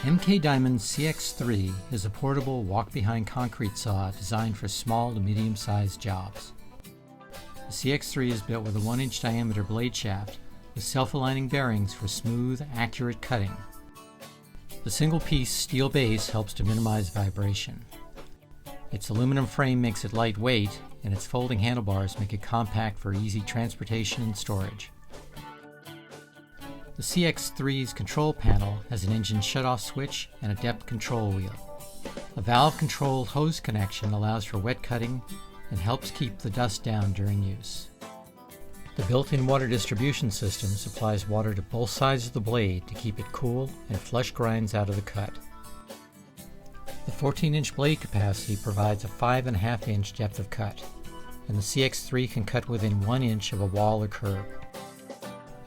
MK Diamond's CX-3 is a portable walk-behind concrete saw designed for small to medium-sized jobs. The CX-3 is built with a 1-inch diameter blade shaft with self-aligning bearings for smooth, accurate cutting. The single-piece steel base helps to minimize vibration. Its aluminum frame makes it lightweight, and its folding handlebars make it compact for easy transportation and storage. The CX-3's control panel has an engine shutoff switch and a depth control wheel. A valve-controlled hose connection allows for wet cutting and helps keep the dust down during use. The built-in water distribution system supplies water to both sides of the blade to keep it cool and flush grinds out of the cut. The 14-inch blade capacity provides a 5.5-inch depth of cut, and the CX-3 can cut within 1 inch of a wall or curb.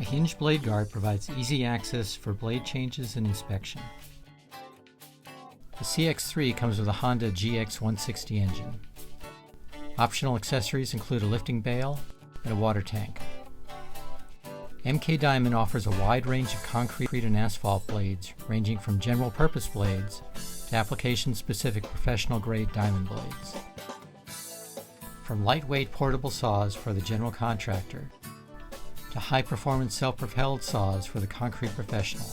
A hinged blade guard provides easy access for blade changes and inspection. The CX-3 comes with a Honda GX160 engine. Optional accessories include a lifting bale and a water tank. MK Diamond offers a wide range of concrete and asphalt blades, ranging from general purpose blades to application-specific professional-grade diamond blades. From lightweight portable saws for the general contractor to high-performance self-propelled saws for the concrete professional,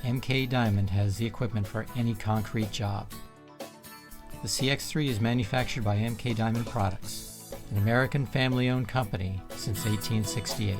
MK Diamond has the equipment for any concrete job. The CX-3 is manufactured by MK Diamond Products, an American family-owned company since 1868.